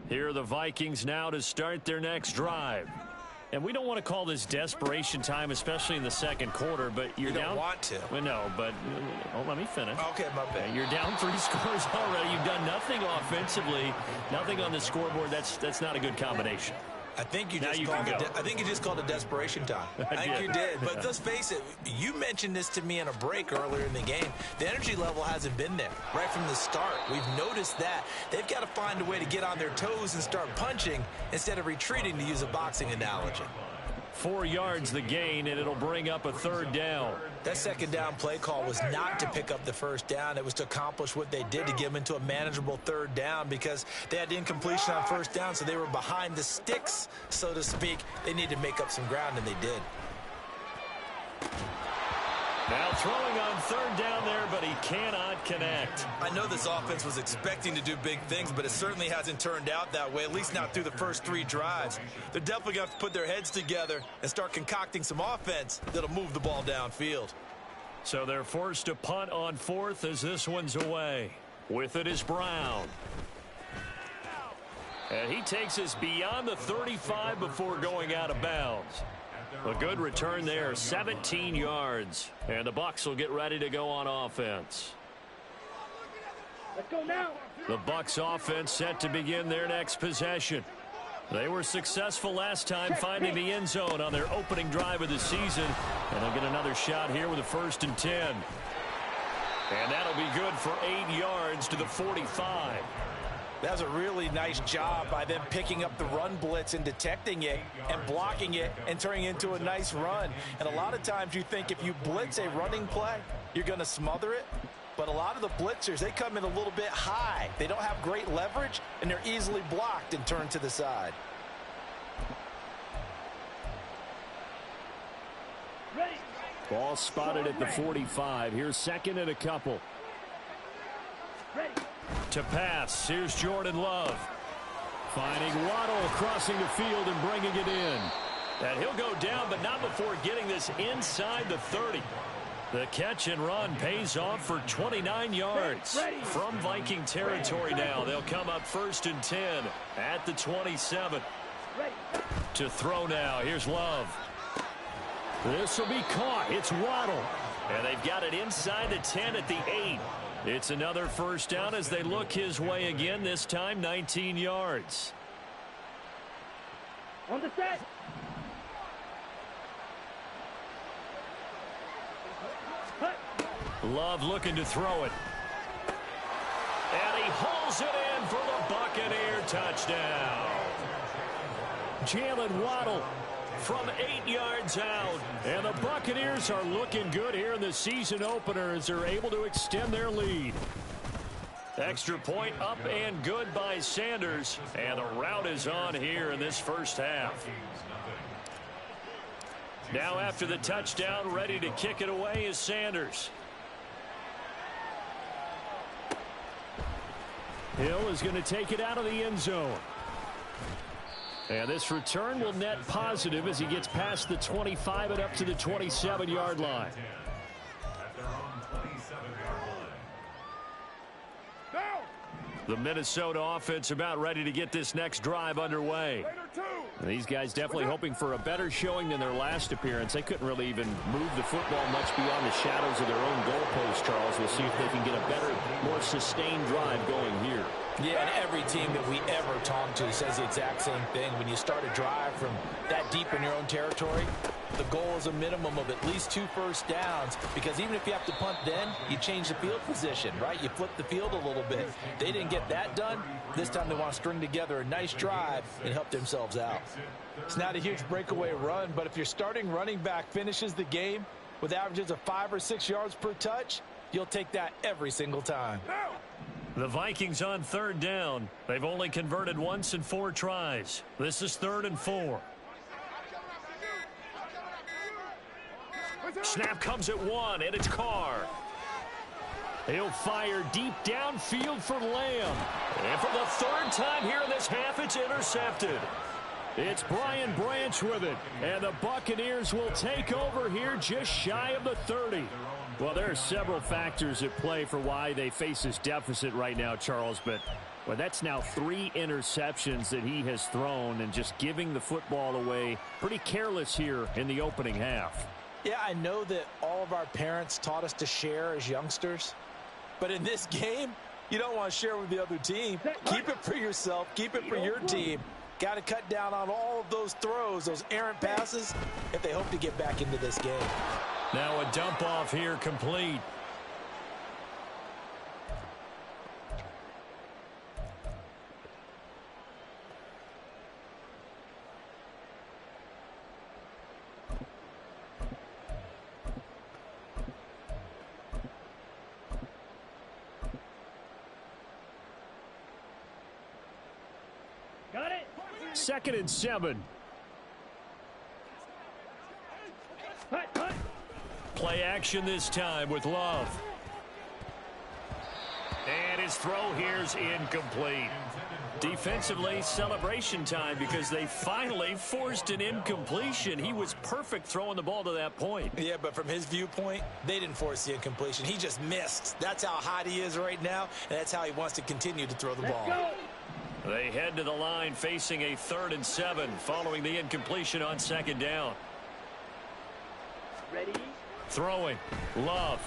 Here are the Vikings now to start their next drive. And we don't want to call this desperation time, especially in the second quarter, but you're down. You don't want to. Well, no, but let me finish. Okay, my bad. You're down 3 scores already. You've done nothing offensively, nothing on the scoreboard. That's not a good combination. I think you just called it desperation time. I think you did. But let's face it, you mentioned this to me in a break earlier in the game. The energy level hasn't been there right from the start. We've noticed that. They've got to find a way to get on their toes and start punching instead of retreating, to use a boxing analogy. 4 yards the gain, and it'll bring up a 3rd down. That second down play call was not to pick up the first down. It was to accomplish what they did, to get them into a manageable 3rd down, because they had incompletion on first down, so they were behind the sticks, so to speak. They needed to make up some ground, and they did. Now throwing on 3rd down there, but he cannot connect. I know this offense was expecting to do big things, but it certainly hasn't turned out that way, at least not through the first 3 drives. They're definitely going to have to put their heads together and start concocting some offense that'll move the ball downfield. So they're forced to punt on 4th as this one's away. With it is Brown. And he takes us beyond the 35 before going out of bounds. A good return there, 17 yards. And the Bucs will get ready to go on offense. Let's go now. The Bucs offense set to begin their next possession. They were successful last time finding the end zone on their opening drive of the season. And they'll get another shot here with a 1st and 10. And that'll be good for 8 yards to the 45. That was a really nice job by them picking up the run blitz and detecting it and blocking it and turning it into a nice run. And a lot of times you think if you blitz a running play, you're going to smother it. But a lot of the blitzers, they come in a little bit high. They don't have great leverage, and they're easily blocked and turned to the side. Ready. Ball spotted at the 45. Here's 2nd and a couple. Ready. To pass, here's Jordan Love. Finding Waddle crossing the field and bringing it in. And he'll go down, but not before getting this inside the 30. The catch and run pays off for 29 yards. From Viking territory now, they'll come up 1st and 10 at the 27. To throw now, here's Love. This will be caught. It's Waddle. And they've got it inside the 10 at the 8. It's another 1st down as they look his way again, this time 19 yards. On the set. Love looking to throw it. And he hauls it in for the Buccaneer touchdown. Jalen Waddle from 8 yards out. And the Buccaneers are looking good here in the season opener as they're able to extend their lead. Extra point up and good by Sanders. And the rout is on here in this first half. Now after the touchdown, ready to kick it away is Sanders. Hill is going to take it out of the end zone. And this return will net positive as he gets past the 25 and up to the 27-yard line. The Minnesota offense about ready to get this next drive underway. And these guys definitely hoping for a better showing than their last appearance. They couldn't really even move the football much beyond the shadows of their own goalpost, Charles. We'll see if they can get a better, more sustained drive going here. Yeah, and every team that we ever talk to says the exact same thing. When you start a drive from that deep in your own territory, the goal is a minimum of at least 2 first downs, because even if you have to punt then, you change the field position, right? You flip the field a little bit. They didn't get that done. This time they want to string together a nice drive and help themselves out. It's not a huge breakaway run, but if your starting running back finishes the game with averages of 5 or 6 yards per touch, you'll take that every single time. The Vikings on 3rd down. They've only converted once in 4 tries. This is 3rd and 4. Snap comes at 1, and it's Carr. He'll fire deep downfield for Lamb. And for the 3rd time here in this half, it's intercepted. It's Brian Branch with it. And the Buccaneers will take over here just shy of the 30. Well, there are several factors at play for why they face this deficit right now, Charles, but well, that's now 3 interceptions that he has thrown and just giving the football away pretty careless here in the opening half. Yeah, I know that all of our parents taught us to share as youngsters, but in this game, you don't want to share with the other team. Keep it for yourself. Keep it for your team. Got to cut down on all of those throws, those errant passes, if they hope to get back into this game. Now a dump off here complete. Got it. 2nd and 7. Hut, hut. Play action this time with Love. And his throw here's incomplete. Defensively, celebration time because they finally forced an incompletion. He was perfect throwing the ball to that point. Yeah, but from his viewpoint, they didn't force the incompletion. He just missed. That's how hot he is right now, and that's how he wants to continue to throw the ball. Go. They head to the line facing a 3rd and 7 following the incompletion on 2nd down. Ready. Throwing. Love.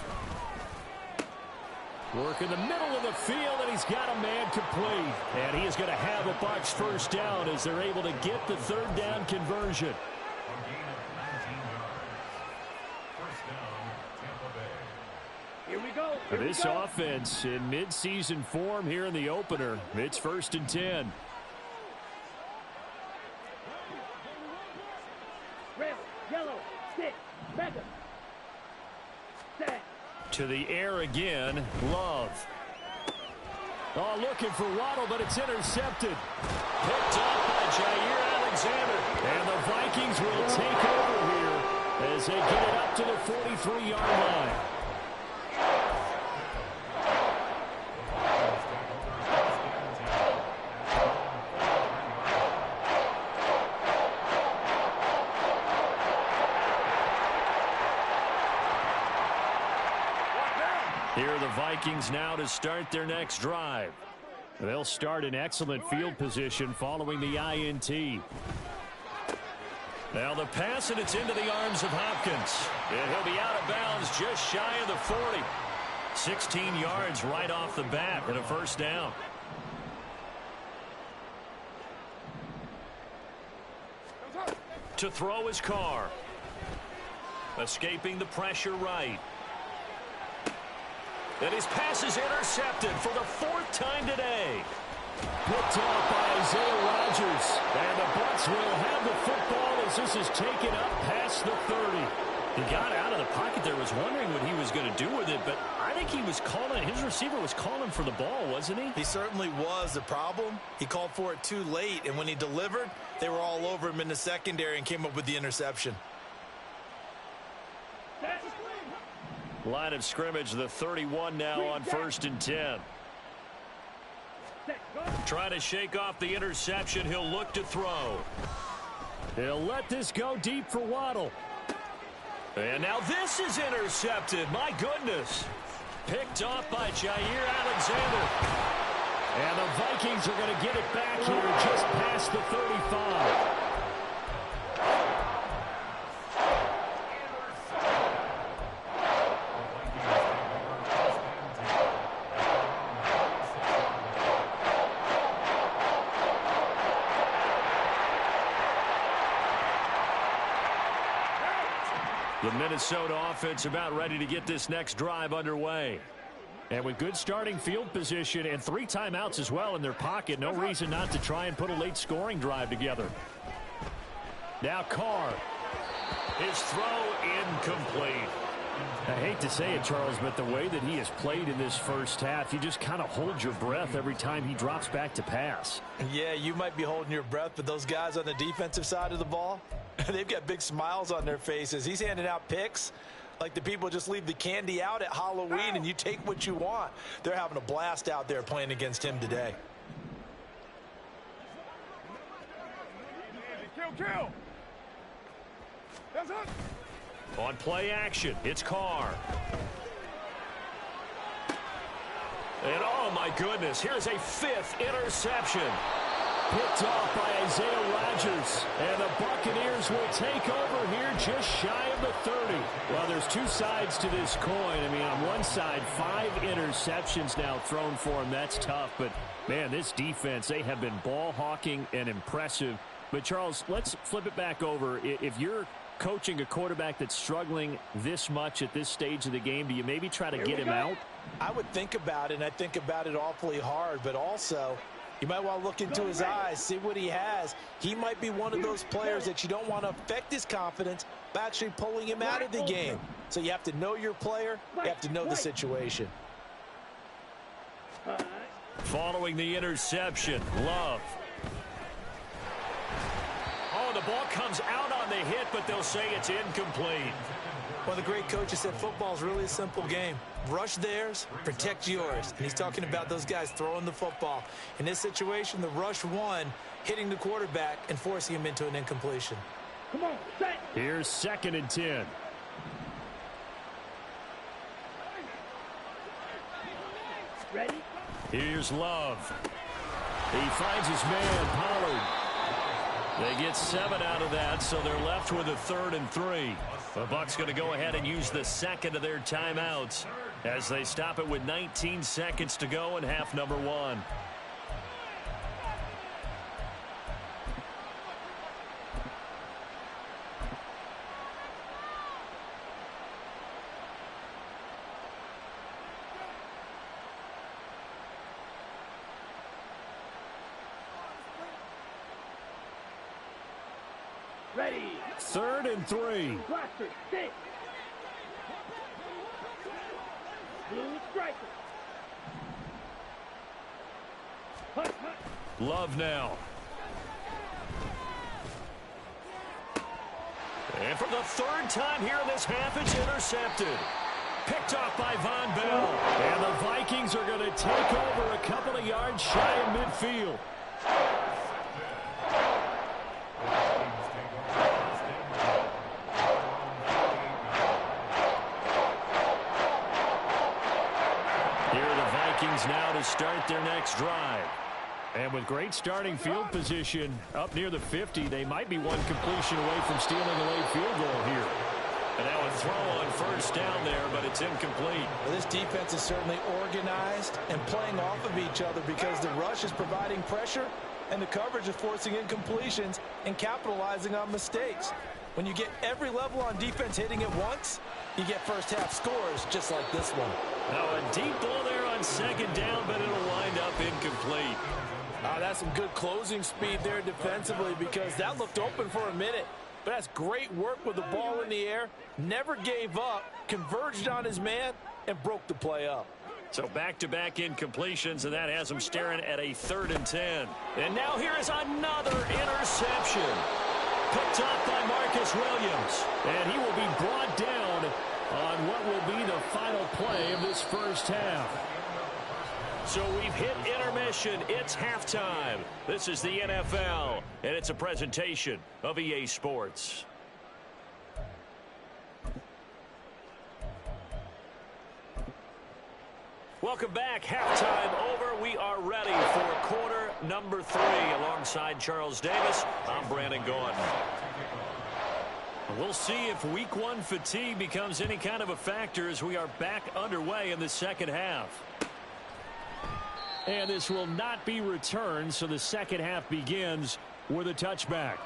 Work in the middle of the field, and he's got a man complete. And he is going to have a Bucs 1st down as they're able to get the 3rd down conversion. Here we go. For Here this we go. offense in midseason form here in the opener, it's 1st and 10. Red, yellow, stick, back up. Set. To the air again, Love. Oh, looking for Waddle, but it's intercepted. Picked up by Jair Alexander. And the Vikings will take over here as they get it up to the 43-yard line. Here are the Vikings now to start their next drive. They'll start in excellent field position following the INT. Now the pass, and it's into the arms of Hopkins. And he'll be out of bounds just shy of the 40. 16 yards right off the bat and a 1st down. To throw his Carr. Escaping the pressure right. And his pass is intercepted for the 4th time today. Picked off by Isaiah Rodgers. And the Bucs will have the football as this is taken up past the 30. He got out of the pocket there, was wondering what he was going to do with it, but I think he was calling, his receiver was calling for the ball, wasn't he? He certainly was. The problem, he called for it too late, and when he delivered, they were all over him in the secondary and came up with the interception. Set. Line of scrimmage, the 31 now on 1st and 10. Set. Go. Trying to shake off the interception. He'll look to throw. He'll let this go deep for Waddle. And now this is intercepted. My goodness. Picked off by Jair Alexander. And the Vikings are going to get it back here just past the 35. The Minnesota offense about ready to get this next drive underway. And with good starting field position and 3 timeouts as well in their pocket, no reason not to try and put a late scoring drive together. Now Carr. His throw incomplete. I hate to say it, Charles, but the way that he has played in this 1st half, you just kind of hold your breath every time he drops back to pass. Yeah, you might be holding your breath, but those guys on the defensive side of the ball, they've got big smiles on their faces. He's handing out picks like the people just leave the candy out at Halloween and you take what you want. They're having a blast out there playing against him today. Kill. On play action, it's Carr. And oh my goodness, here's a 5th interception. Picked off by Isaiah Rodgers. And the Buccaneers will take over here just shy of the 30. Well, there's two sides to this coin. I mean, on one side, 5 interceptions now thrown for him. That's tough. But, man, this defense, they have been ball hawking and impressive. But, Charles, let's flip it back over. If you're coaching a quarterback that's struggling this much at this stage of the game, do you maybe try to get him out? I would think about it, and I think about it awfully hard. But also, you might want to look into his eyes, see what he has. He might be one of those players that you don't want to affect his confidence by actually pulling him out of the game. So you have to know your player. You have to know the situation. Following the interception, Love. Oh, the ball comes out on the hit, but they'll say it's incomplete. Well, the great coaches said football is really a simple game. Rush theirs, protect yours. And he's talking about those guys throwing the football. In this situation, the rush won, hitting the quarterback and forcing him into an incompletion. Come on, set. Here's 2nd and 10. Ready? Here's Love. He finds his man, Pollard. They get 7 out of that, so they're left with a 3rd and 3. The Bucs going to go ahead and use the 2nd of their timeouts as they stop it with 19 seconds to go in half number 1. Ready. 3rd and 3. Blaster, stick. Blue striker. Hut, hut. Love now. And for the 3rd time here in this half, it's intercepted. Picked off by Von Bell. And the Vikings are going to take over a couple of yards shy of midfield. Now to start their next drive. And with great starting field position up near the 50, they might be one completion away from stealing a late field goal here. And now a throw on 1st down there, but it's incomplete. Well, this defense is certainly organized and playing off of each other because the rush is providing pressure and the coverage is forcing incompletions and capitalizing on mistakes. When you get every level on defense hitting at once, you get first half scores just like this one. Now a deep ball there on 2nd down, but it'll wind up incomplete. That's some good closing speed there defensively because that looked open for a minute. But that's great work with the ball in the air. Never gave up, converged on his man, and broke the play up. So back-to-back incompletions, and that has him staring at a 3rd and 10. And now here is another interception. Picked up by Marcus Williams. And he will be brought down on what will be the final play of this 1st half. So we've hit intermission. It's halftime. This is the NFL, and it's a presentation of EA Sports. Welcome back. Halftime over. We are ready for quarter number 3. Alongside Charles Davis, I'm Brandon Gaudin. We'll see if week 1 fatigue becomes any kind of a factor as we are back underway in the 2nd half. And this will not be returned, so the 2nd half begins with a touchback.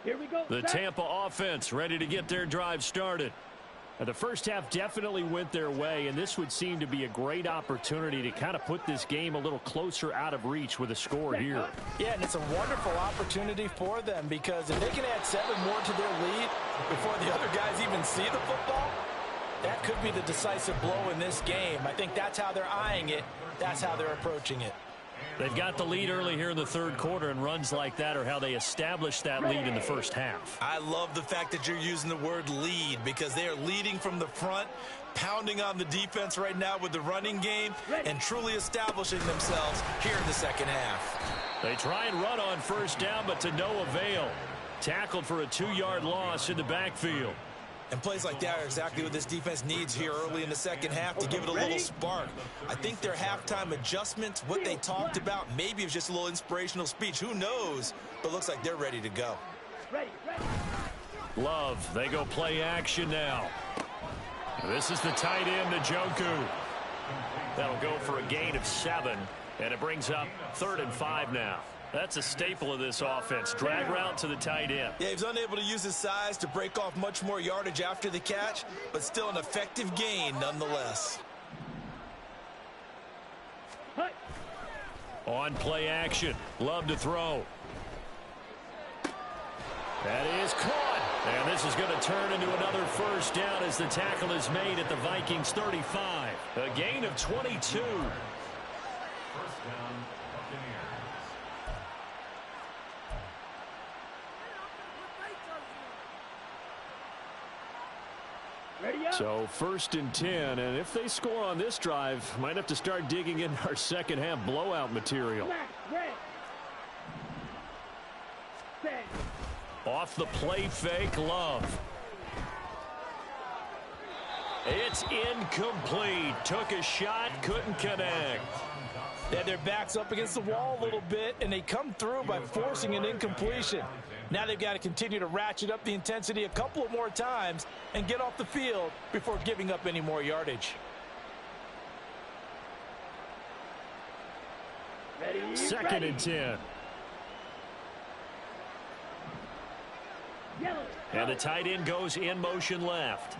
Here we go. The Tampa offense ready to get their drive started. Now, the first half definitely went their way, and this would seem to be a great opportunity to kind of put this game a little closer out of reach with a score here. Yeah, and it's a wonderful opportunity for them because if they can add 7 more to their lead before the other guys even see the football, that could be the decisive blow in this game. I think that's how they're eyeing it. That's how they're approaching it. They've got the lead early here in the third quarter, and runs like that are how they establish that lead in the first half. I love the fact that you're using the word lead because they are leading from the front, pounding on the defense right now with the running game, and truly establishing themselves here in the second half. They try and run on first down, but to no avail. Tackled for a 2-yard loss in the backfield. And plays like that are exactly what this defense needs here early in the second half to give it a little spark. I think their halftime adjustments, what they talked about, maybe it was just a little inspirational speech. Who knows? But looks like they're ready to go. Love, they go play action now. This is the tight end, Njoku. That'll go for a gain of 7, and it brings up 3rd and 5 now. That's a staple of this offense. Drag route to the tight end. Yeah, he's unable to use his size to break off much more yardage after the catch, but still an effective gain nonetheless. On play action. Love to throw. That is caught. And this is going to turn into another first down as the tackle is made at the Vikings 35. A gain of 22. So 1st and 10, and if they score on this drive, might have to start digging in our second half blowout material. Off the play fake, Love. It's incomplete. Took a shot, couldn't connect. They had their backs up against the wall a little bit, and they come through by forcing an incompletion. Now they've got to continue to ratchet up the intensity a couple of more times and get off the field before giving up any more yardage. Second and 10. And the tight end goes in motion left.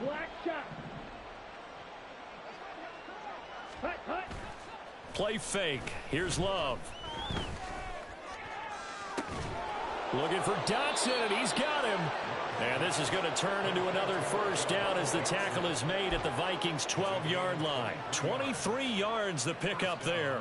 Play fake. Here's Love. Looking for Dotson, and he's got him. And this is going to turn into another first down as the tackle is made at the Vikings' 12-yard line. 23 yards the pickup there.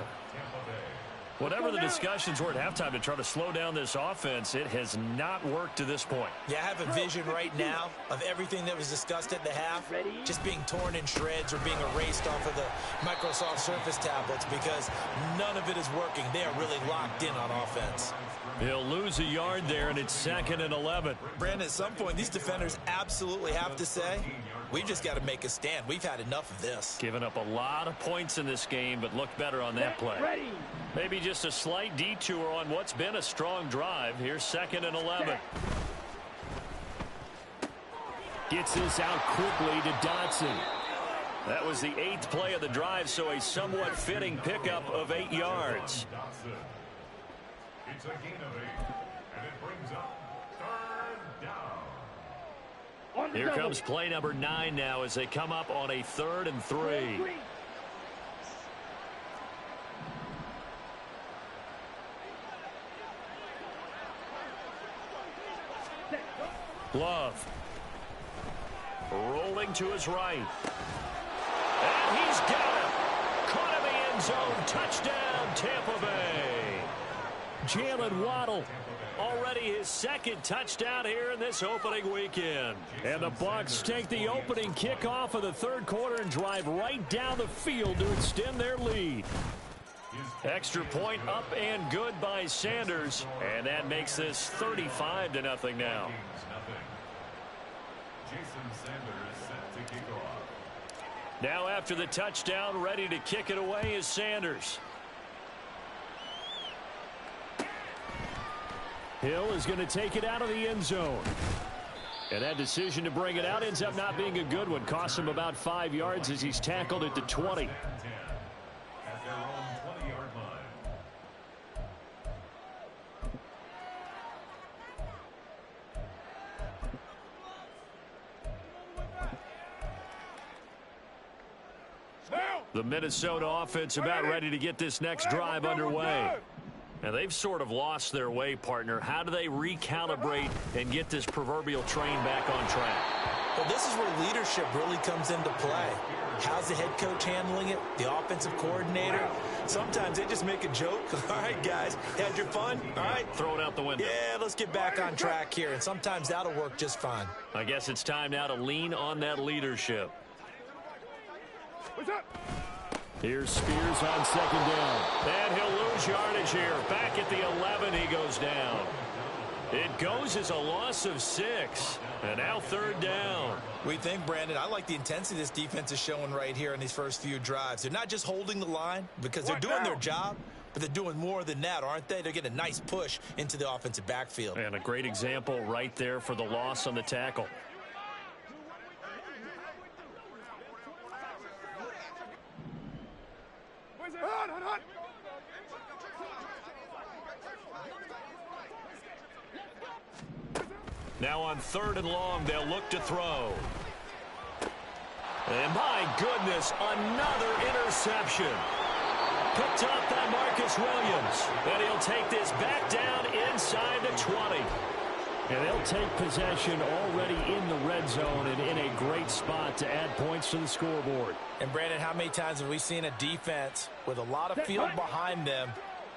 Whatever the discussions were at halftime to try to slow down this offense, it has not worked to this point. Yeah, I have a vision right now of everything that was discussed at the half just being torn in shreds or being erased off of the Microsoft Surface tablets because none of it is working. They are really locked in on offense. He'll lose a yard there, and it's 2nd and 11. Brandon, at some point, these defenders absolutely have to say, we've just got to make a stand. We've had enough of this. Given up a lot of points in this game, but looked better on that play. Maybe just a slight detour on what's been a strong drive. Here's 2nd and 11. Gets this out quickly to Dotson. That was the 8th play of the drive, so a somewhat fitting pickup of 8 yards. It's a gain of 8, and it brings up 3rd down. Here comes play number 9 now as they come up on a 3rd and 3. Love. Rolling to his right. And he's got it. Caught in the end zone. Touchdown, Tampa Bay. Jalen Waddle. Already his 2nd touchdown here in this opening weekend. And the Bucs take the opening kickoff of the 3rd quarter and drive right down the field to extend their lead. Extra point up and good by Sanders. And that makes this 35-0 now. Jason Sanders set to kick off. Now after the touchdown, ready to kick it away is Sanders. Hill is going to take it out of the end zone. And that decision to bring it out ends up not being a good one. Costs him about 5 yards as he's tackled at the 20. At their own 20-yard line. The Minnesota offense about ready to get this next drive underway. And they've sort of lost their way, partner. How do they recalibrate and get this proverbial train back on track? Well, this is where leadership really comes into play. How's the head coach handling it? The offensive coordinator? Sometimes they just make a joke. All right, guys, had your fun? All right. Throw it out the window. Yeah, let's get back on track here, and sometimes that'll work just fine. I guess it's time now to lean on that leadership. What's up? Here's Spears on second down. And he'll lose yardage here. Back at the 11, he goes down. It goes as a loss of 6. And now third down. We think, Brandon, I like the intensity this defense is showing right here in these first few drives. They're not just holding the line because they're doing their job, but they're doing more than that, aren't they? They're getting a nice push into the offensive backfield. And a great example right there for the loss on the tackle. Now on third and long, they'll look to throw. And my goodness, another interception. Picked up by Marcus Williams. And he'll take this back down inside the 20. And they'll take possession already in the red zone and in a great spot to add points to the scoreboard. And, Brandon, how many times have we seen a defense with a lot of field behind them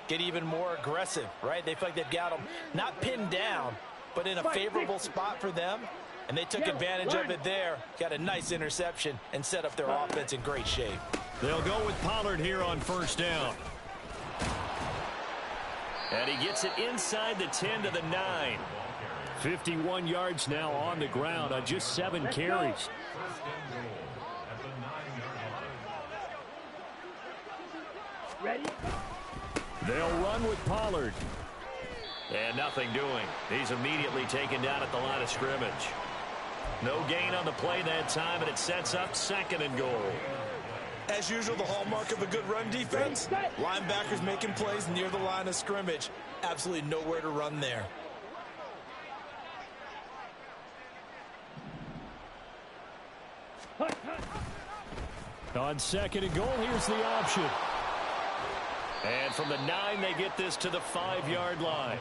get even more aggressive, right? They feel like they've got them not pinned down, but in a favorable spot for them, and they took advantage of it there, got a nice interception, and set up their offense in great shape. They'll go with Pollard here on first down. And he gets it inside the 10 to the 9. 51 yards now on the ground on just 7 carries. Ready? They'll run with Pollard. And nothing doing. He's immediately taken down at the line of scrimmage. No gain on the play that time, and it sets up second and goal. As usual, the hallmark of a good run defense, linebackers making plays near the line of scrimmage. Absolutely nowhere to run there. On second and goal, here's the option. And from the 9, they get this to the 5-yard line.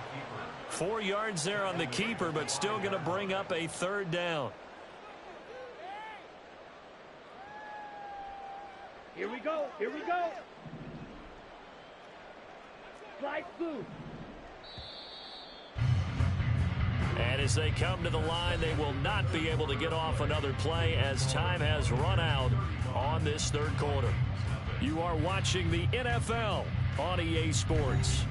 4 yards there on the keeper, but still going to bring up a third down. Here we go. Here we go. Slide through. And as they come to the line, they will not be able to get off another play as time has run out on this third quarter. You are watching the NFL on EA Sports.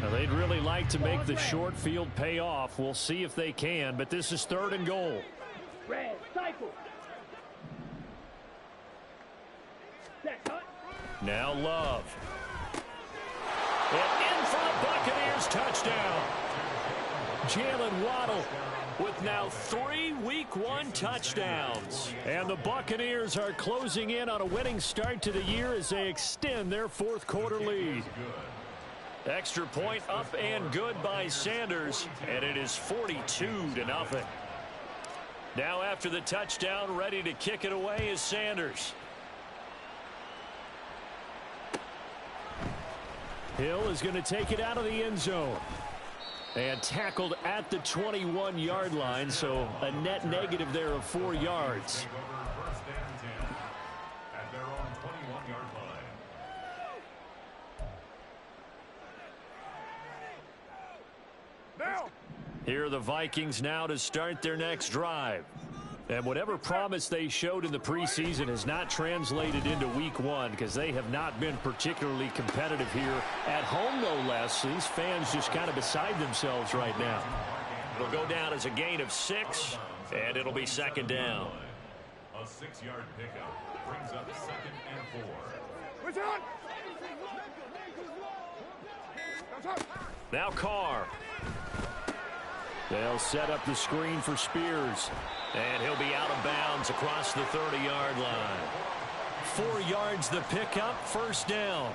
Now, they'd really like to make the short field pay off. We'll see if they can, but this is third and goal. Red cycle. Set, cut. Now Love. And in for a Buccaneers touchdown. Jalen Waddle with now 3 Week 1 touchdowns. And the Buccaneers are closing in on a winning start to the year as they extend their fourth quarter lead. Extra point up and good by Sanders, and it is 42-0. Now after the touchdown, ready to kick it away is Sanders. Hill is going to take it out of the end zone. And tackled at the 21-yard line, so a net negative there of 4 yards. Here are the Vikings now to start their next drive. And whatever promise they showed in the preseason has not translated into Week 1 because they have not been particularly competitive here at home, no less. These fans just kind of beside themselves right now. It'll go down as a gain of 6, and it'll be second down. A 6-yard pickup brings up second and 4. What's on? Now Carr. They'll set up the screen for Spears. And he'll be out of bounds across the 30-yard line. 4 yards the pickup, first down.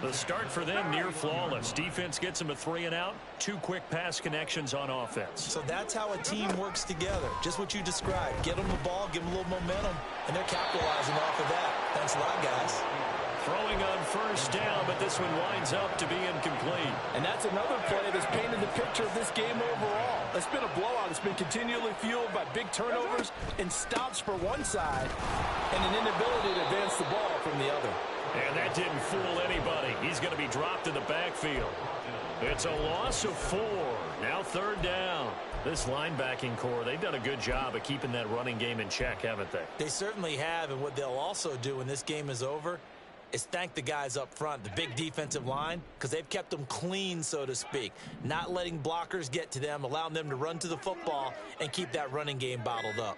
The start for them near flawless. Defense gets them a 3 and out. 2 quick pass connections on offense. So that's how a team works together. Just what you described. Get them the ball, give them a little momentum, and they're capitalizing off of that. Thanks a lot, guys. Throwing on first down, but this one winds up to be incomplete. And that's another play that's painted the picture of this game overall. It's been a blowout. It's been continually fueled by big turnovers and stops for one side and an inability to advance the ball from the other. And that didn't fool anybody. He's going to be dropped in the backfield. It's a loss of 4. Now third down. This linebacking core, they've done a good job of keeping that running game in check, haven't they? They certainly have, and what they'll also do when this game is over is thank the guys up front, the big defensive line, because they've kept them clean, so to speak, not letting blockers get to them, allowing them to run to the football and keep that running game bottled up.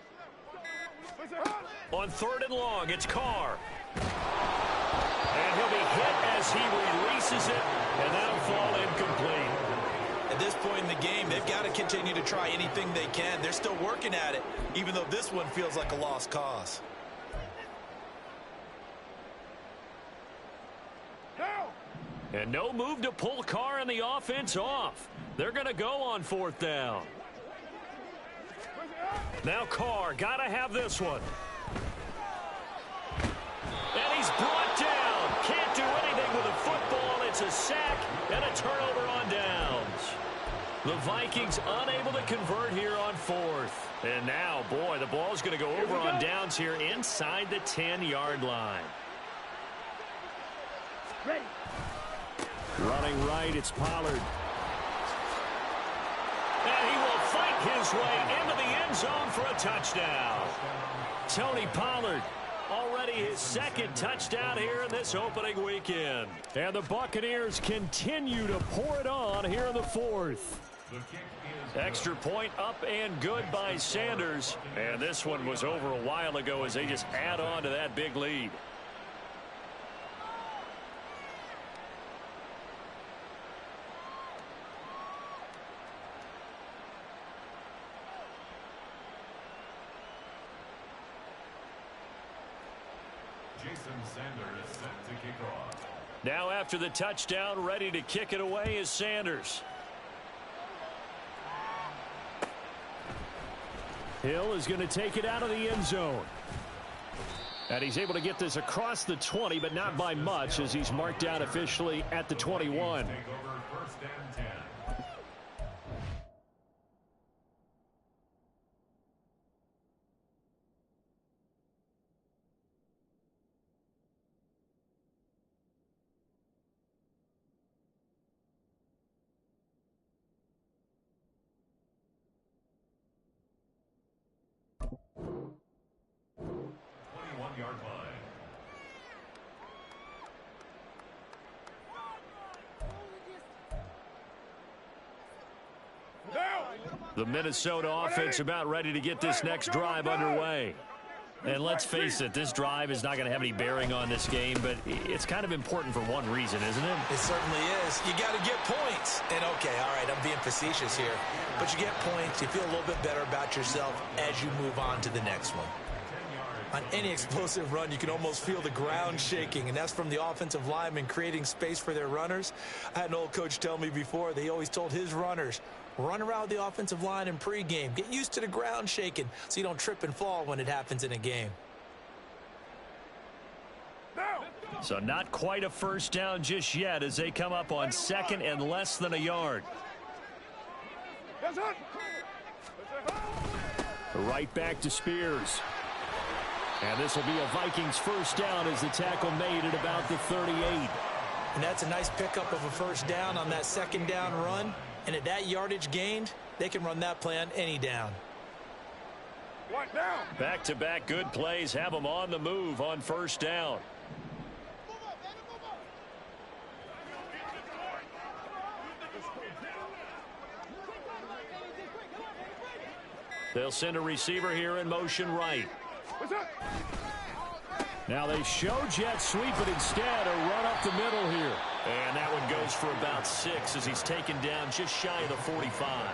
On third and long, it's Carr. And he'll be hit as he releases it, and that'll fall incomplete. At this point in the game, they've got to continue to try anything they can. They're still working at it, even though this one feels like a lost cause. And no move to pull Carr and the offense off. They're going to go on fourth down. Now Carr, got to have this one. And he's brought down. Can't do anything with the football. It's a sack and a turnover on downs. The Vikings unable to convert here on fourth. And now, boy, the ball's going to go over on downs here inside the 10-yard line. Ready. Running right, it's Pollard. And he will fight his way into the end zone for a touchdown. Tony Pollard, already his second touchdown here in this opening weekend. And the Buccaneers continue to pour it on here in the fourth. Extra point up and good by Sanders. And this one was over a while ago as they just add on to that big lead. Jason Sanders set to kick off. Now after the touchdown, ready to kick it away is Sanders. Hill is going to take it out of the end zone. And he's able to get this across the 20, but not by much as he's marked out officially at the 21. Take over first and 10. Yard line. The Minnesota offense about ready to get this next drive underway. And let's face it, this drive is not going to have any bearing on this game, but it's kind of important for one reason, isn't it? It certainly is. You got to get points. And, okay, all right, I'm being facetious here. But you get points, you feel a little bit better about yourself as you move on to the next one. On any explosive run, you can almost feel the ground shaking, and that's from the offensive linemen creating space for their runners. I had an old coach tell me before, they always told his runners, run around the offensive line in pregame. Get used to the ground shaking so you don't trip and fall when it happens in a game. So not quite a first down just yet as they come up on second and less than a yard. Right back to Spears. And this will be a Vikings first down as the tackle made at about the 38. And that's a nice pickup of a first down on that second down run. And at that yardage gained, they can run that play on any down. Back-to-back good plays have them on the move on first down. They'll send a receiver here in motion right. Now they show jet sweep, but instead a run up the middle here. And that one goes for about 6 as he's taken down just shy of the 45.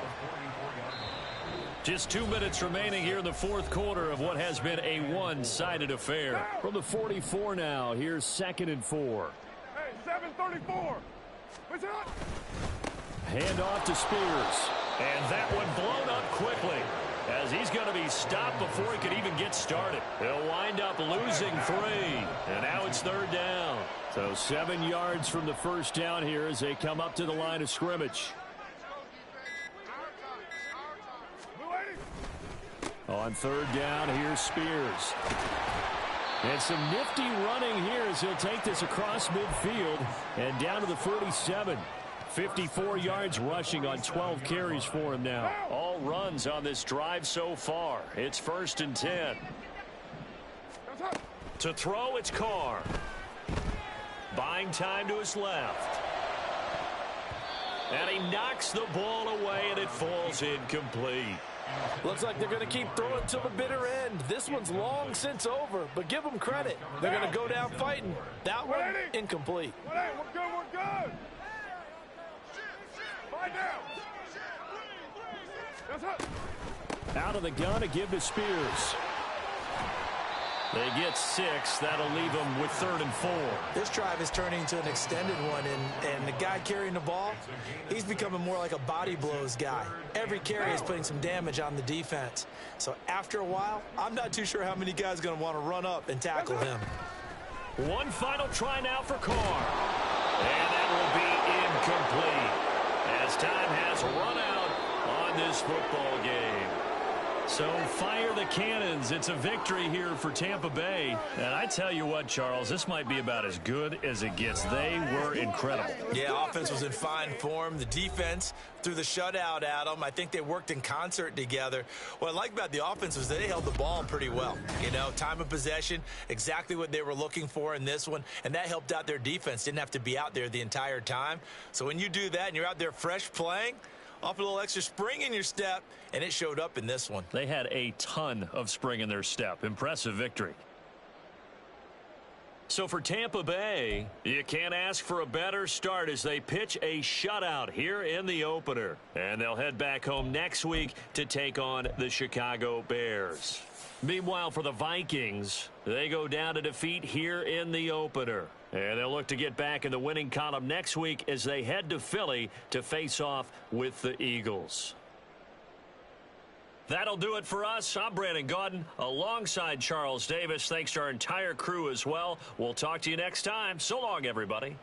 Just 2 minutes remaining here in the fourth quarter of what has been a one-sided affair. From the 44 now, here's 2nd and 4. Hey, 7:34. Hand off to Spears. And that one blown up quickly. as he's going to be stopped before he could even get started. He'll wind up losing 3, and now it's 3rd down. So 7 yards from the first down here as they come up to the line of scrimmage. On 3rd down, here's Spears. And some nifty running here as he'll take this across midfield and down to the 47. 54 yards rushing on 12 carries for him now. All runs on this drive so far. It's 1st and 10. To throw, it's Carr. Buying time to his left. And he knocks the ball away, and it falls incomplete. Looks like they're going to keep throwing till the bitter end. This one's long since over, but give them credit. They're going to go down fighting. That one, incomplete. We're good, we're good. Find out. Out of the gun to give to Spears. They get 6. That'll leave them with 3rd and 4. This drive is turning into an extended one, and the guy carrying the ball, he's becoming more like a body blows guy. Every carry is putting some damage on the defense. So after a while, I'm not too sure how many guys are going to want to run up and tackle him. One final try now for Carr. And that will be incomplete as time has run out on this football game. So fire the cannons. It's a victory here for Tampa Bay. And I tell you what, Charles, this might be about as good as it gets. They were incredible. Yeah, offense was in fine form. The defense threw the shutout at them. I think they worked in concert together. What I like about the offense was they held the ball pretty well. You know, time of possession, exactly what they were looking for in this one. And that helped out their defense. Didn't have to be out there the entire time. So when you do that and you're out there fresh playing, off a little extra spring in your step, and it showed up in this one. They had a ton of spring in their step. Impressive victory. So for Tampa Bay, you can't ask for a better start as they pitch a shutout here in the opener. And they'll head back home next week to take on the Chicago Bears. Meanwhile, for the Vikings, they go down to defeat here in the opener. And they'll look to get back in the winning column next week as they head to Philly to face off with the Eagles. That'll do it for us. I'm Brandon Gaudin alongside Charles Davis. Thanks to our entire crew as well. We'll talk to you next time. So long, everybody.